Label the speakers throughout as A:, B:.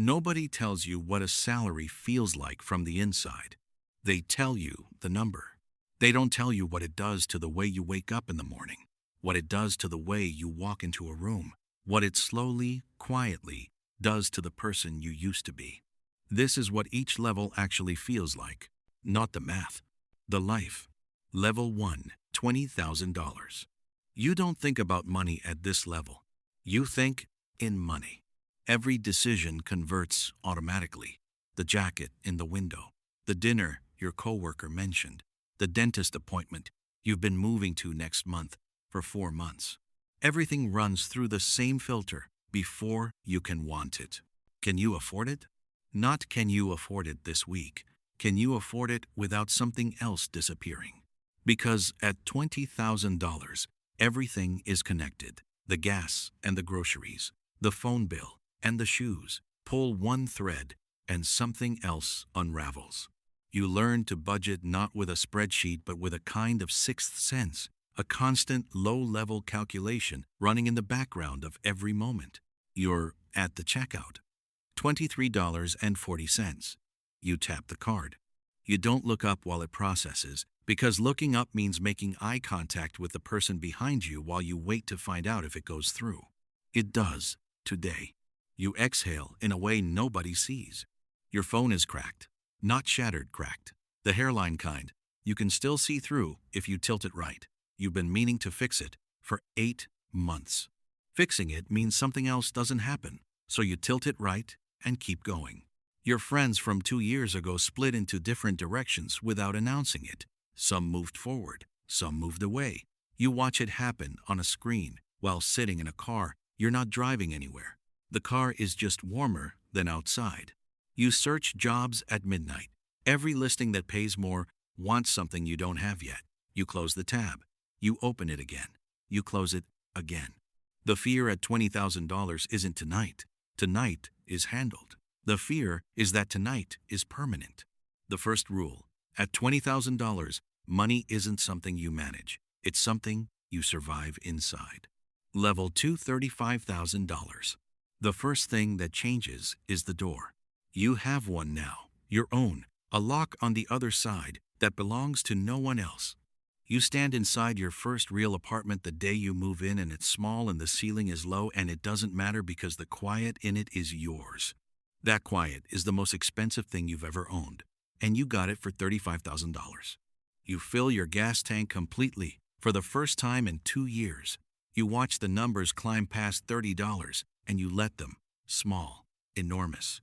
A: Nobody tells you what a salary feels like from the inside. They tell you the number. They don't tell you what it does to the way you wake up in the morning, what it does to the way you walk into a room, what it slowly, quietly does to the person you used to be. This is what each level actually feels like, not the math, the life. Level 1, $20,000. You don't think about money at this level. You think in money. Every decision converts automatically. The jacket in the window, the dinner your coworker mentioned, the dentist appointment you've been moving to next month for 4 months. Everything runs through the same filter before you can want it. Can you afford it? Not can you afford it this week. Can you afford it without something else disappearing? Because at $20,000, everything is connected. The gas and the groceries, the phone bill and the shoes. Pull one thread and something else unravels. You learn to budget not with a spreadsheet but with a kind of sixth sense, a constant low-level calculation running in the background of every moment. You're at the checkout. $23.40. You tap the card. You don't look up while it processes, because looking up means making eye contact with the person behind you while you wait to find out if it goes through. It does, today. You exhale in a way nobody sees. Your phone is cracked, not shattered cracked. The hairline kind. You can still see through if you tilt it right. You've been meaning to fix it for 8 months. Fixing it means something else doesn't happen, so you tilt it right and keep going. Your friends from 2 years ago split into different directions without announcing it. Some moved forward, some moved away. You watch it happen on a screen while sitting in a car. You're not driving anywhere. The car is just warmer than outside. You search jobs at midnight. Every listing that pays more wants something you don't have yet. You close the tab. You open it again. You close it again. The fear at $20,000 isn't tonight. Tonight is handled. The fear is that tonight is permanent. The first rule: at $20,000, money isn't something you manage. It's something you survive inside. Level 2, $35,000. The first thing that changes is the door. You have one now, your own, a lock on the other side that belongs to no one else. You stand inside your first real apartment the day you move in, and it's small and the ceiling is low, and it doesn't matter because the quiet in it is yours. That quiet is the most expensive thing you've ever owned, and you got it for $35,000. You fill your gas tank completely for the first time in 2 years. You watch the numbers climb past $30, and you let them. Small, enormous.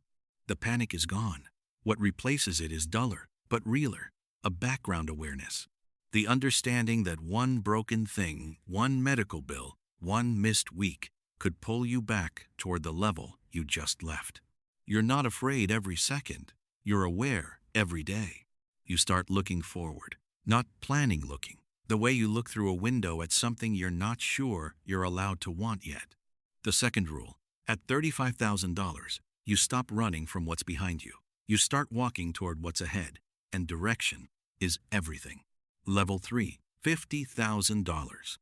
A: The panic is gone. What replaces it is duller, but realer, a background awareness. The understanding that one broken thing, one medical bill, one missed week could pull you back toward the level you just left. You're not afraid every second. You're aware every day. You start looking forward, not planning looking, the way you look through a window at something you're not sure you're allowed to want yet. The second rule: at $35,000, you stop running from what's behind you. You start walking toward what's ahead, and direction is everything. Level 3, $50,000.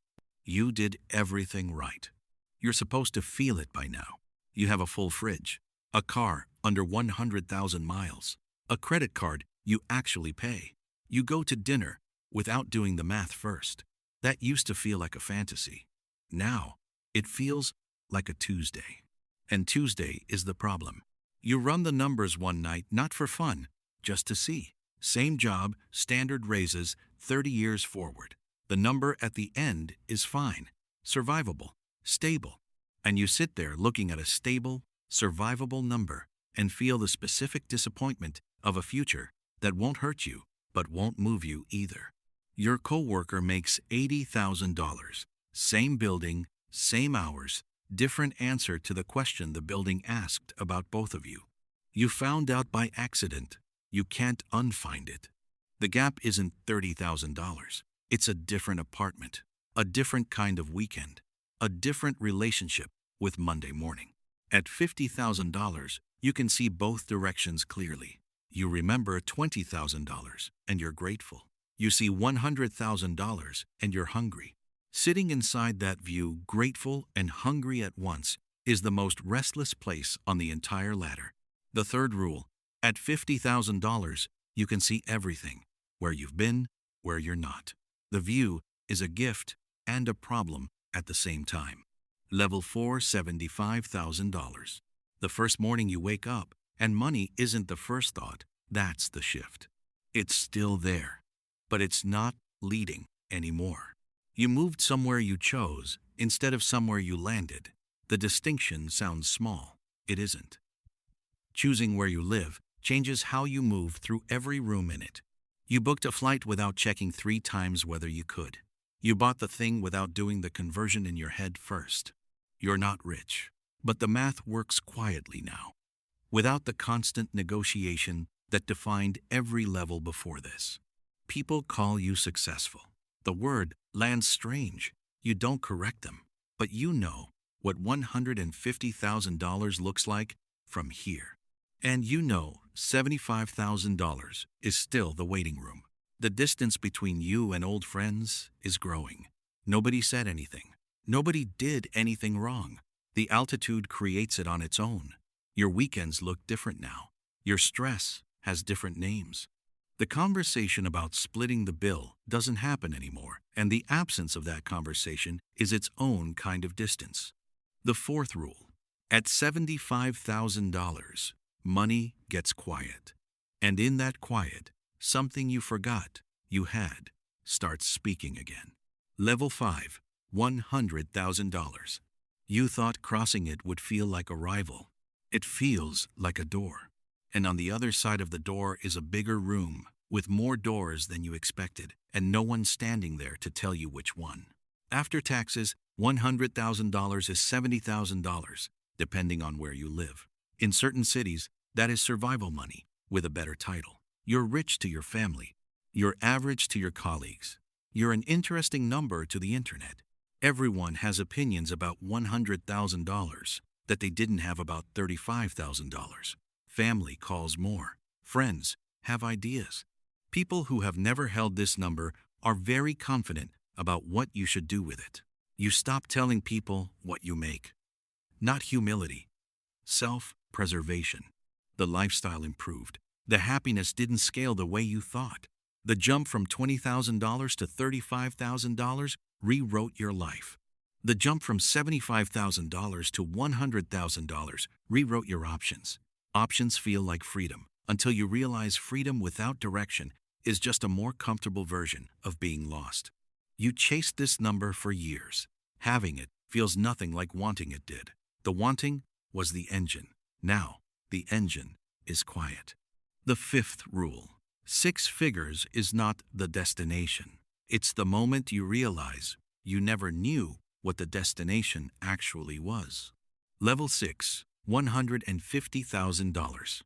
A: You did everything right. You're supposed to feel it by now. You have a full fridge, a car under 100,000 miles, a credit card you actually pay. You go to dinner without doing the math first. That used to feel like a fantasy. Now, it feels like a Tuesday. And Tuesday is the problem. You run the numbers one night, not for fun, just to see. Same job, standard raises, 30 years forward. The number at the end is fine, survivable, stable. And you sit there looking at a stable, survivable number and feel the specific disappointment of a future that won't hurt you, but won't move you either. Your coworker makes $80,000. Same building, same hours, different answer to the question the building asked about both of you. You found out by accident. You can't unfind it. The gap isn't $30,000. It's a different apartment, a different kind of weekend, a different relationship with Monday morning. At $50,000, you can see both directions clearly. You remember $20,000 and you're grateful. You see $100,000 and you're hungry. Sitting inside that view, grateful and hungry at once, is the most restless place on the entire ladder. The third rule: at $50,000, you can see everything, where you've been, where you're not. The view is a gift and a problem at the same time. Level 4, $75,000. The first morning you wake up, and money isn't the first thought, that's the shift. It's still there, but it's not leading anymore. You moved somewhere you chose instead of somewhere you landed. The distinction sounds small. It isn't. Choosing where you live changes how you move through every room in it. You booked a flight without checking 3 times whether you could. You bought the thing without doing the conversion in your head first. You're not rich, but the math works quietly now, without the constant negotiation that defined every level before this. People call you successful. The word lands strange. You don't correct them, but you know what $150,000 looks like from here. And you know $75,000 is still the waiting room. The distance between you and old friends is growing. Nobody said anything. Nobody did anything wrong. The altitude creates it on its own. Your weekends look different now. Your stress has different names. The conversation about splitting the bill doesn't happen anymore, and the absence of that conversation is its own kind of distance. The fourth rule: at $75,000, money gets quiet. And in that quiet, something you forgot you had starts speaking again. Level 5, $100,000. You thought crossing it would feel like a rival. It feels like a door. And on the other side of the door is a bigger room with more doors than you expected, and no one standing there to tell you which one. After taxes, $100,000 is $70,000, depending on where you live. In certain cities, that is survival money with a better title. You're rich to your family. You're average to your colleagues. You're an interesting number to the internet. Everyone has opinions about $100,000 that they didn't have about $35,000. Family calls more. Friends have ideas. People who have never held this number are very confident about what you should do with it. You stop telling people what you make. Not humility, self-preservation. The lifestyle improved. The happiness didn't scale the way you thought. The jump from $20,000 to $35,000 rewrote your life. The jump from $75,000 to $100,000 rewrote your options. Options feel like freedom until you realize freedom without direction is just a more comfortable version of being lost. You chased this number for years. Having it feels nothing like wanting it did. The wanting was the engine. Now, the engine is quiet. The fifth rule: 6 figures is not the destination. It's the moment you realize you never knew what the destination actually was. Level 6, $150,000.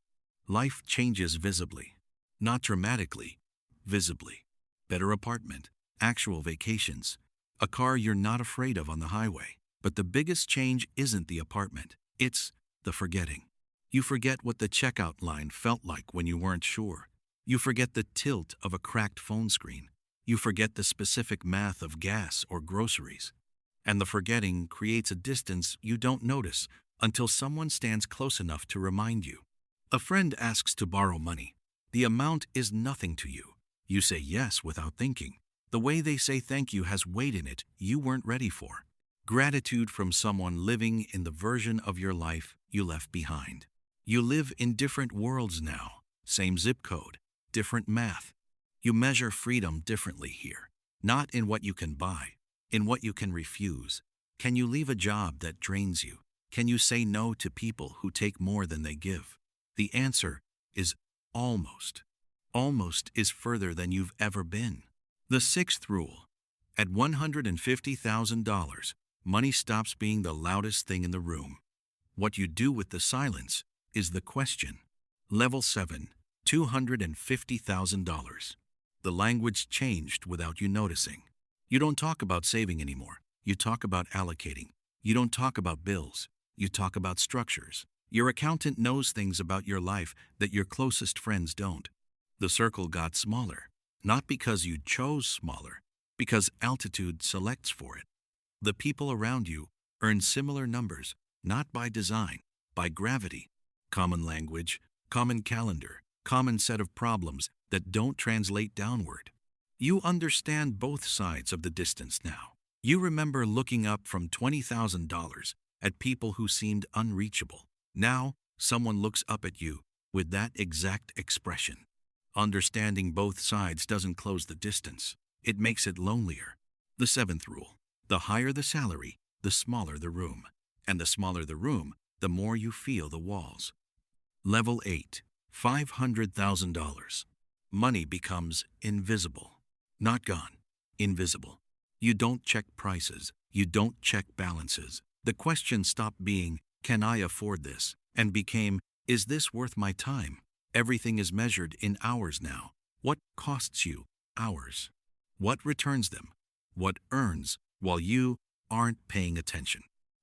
A: Life changes visibly. Not dramatically, visibly. Better apartment, actual vacations, a car you're not afraid of on the highway. But the biggest change isn't the apartment, it's the forgetting. You forget what the checkout line felt like when you weren't sure. You forget the tilt of a cracked phone screen. You forget the specific math of gas or groceries. And the forgetting creates a distance you don't notice until someone stands close enough to remind you. A friend asks to borrow money. The amount is nothing to you. You say yes without thinking. The way they say thank you has weight in it you weren't ready for. Gratitude from someone living in the version of your life you left behind. You live in different worlds now. Same zip code, different math. You measure freedom differently here. Not in what you can buy, in what you can refuse. Can you leave a job that drains you? Can you say no to people who take more than they give? The answer is almost. Almost is further than you've ever been. The sixth rule: at $150,000, money stops being the loudest thing in the room. What you do with the silence is the question. Level 7, $250,000. The language changed without you noticing. You don't talk about saving anymore. You talk about allocating. You don't talk about bills. You talk about structures. Your accountant knows things about your life that your closest friends don't. The circle got smaller, not because you chose smaller, because altitude selects for it. The people around you earn similar numbers, not by design, by gravity. Common language, common calendar, common set of problems that don't translate downward. You understand both sides of the distance now. You remember looking up from $20,000 at people who seemed unreachable. Now, someone looks up at you with that exact expression. Understanding both sides doesn't close the distance. It makes it lonelier. The seventh rule: the higher the salary, the smaller the room. And the smaller the room, the more you feel the walls. Level 8, $500,000. Money becomes invisible. Not gone, invisible. You don't check prices. You don't check balances. The question stopped being, can I afford this? And became, is this worth my time? Everything is measured in hours now. What costs you? Hours. What returns them? What earns while you aren't paying attention?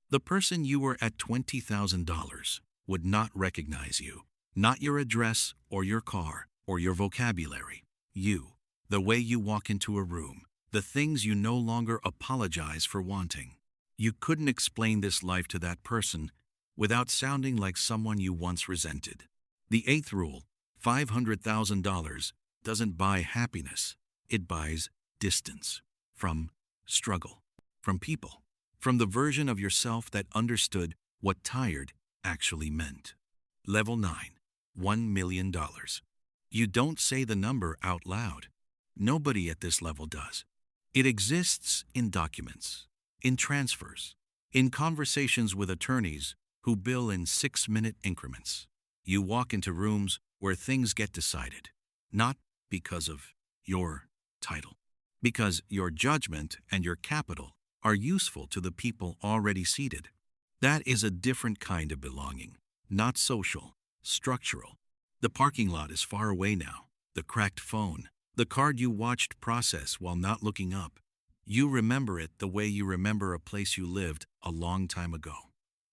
A: The person you were at $20,000 would not recognize you. Not your address or your car or your vocabulary. You. The way you walk into a room. The things you no longer apologize for wanting. You couldn't explain this life to that person without sounding like someone you once resented. The eighth rule: $500,000 doesn't buy happiness. It buys distance. From struggle. From people. From the version of yourself that understood what tired actually meant. Level 9, $1 million. You don't say the number out loud. Nobody at this level does. It exists in documents, in transfers, in conversations with attorneys who bill in 6-minute increments. You walk into rooms where things get decided, not because of your title, because your judgment and your capital are useful to the people already seated. That is a different kind of belonging, not social, structural. The parking lot is far away now. The cracked phone, the card you watched process while not looking up. You remember it the way you remember a place you lived a long time ago.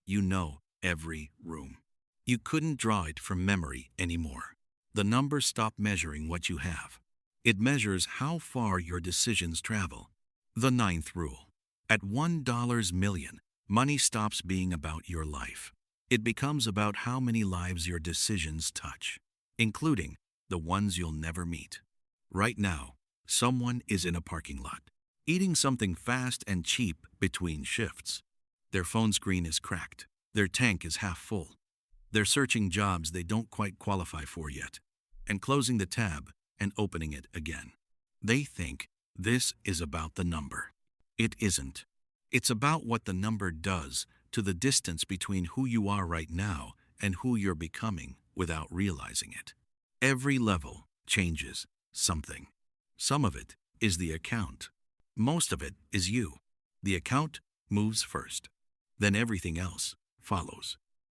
A: You know every room. You couldn't draw it from memory anymore. The number stopped measuring what you have. It measures how far your decisions travel. The ninth rule: at $1 million, money stops being about your life. It becomes about how many lives your decisions touch, including the ones you'll never meet. Right now, someone is in a parking lot, eating something fast and cheap between shifts. Their phone screen is cracked. Their tank is half full. They're searching jobs they don't quite qualify for yet, and closing the tab and opening it again. They think this is about the number. It isn't. It's about what the number does to the distance between who you are right now and who you're becoming without realizing it. Every level changes something. Some of it is the account. Most of it is you. The account moves first. Then everything else follows.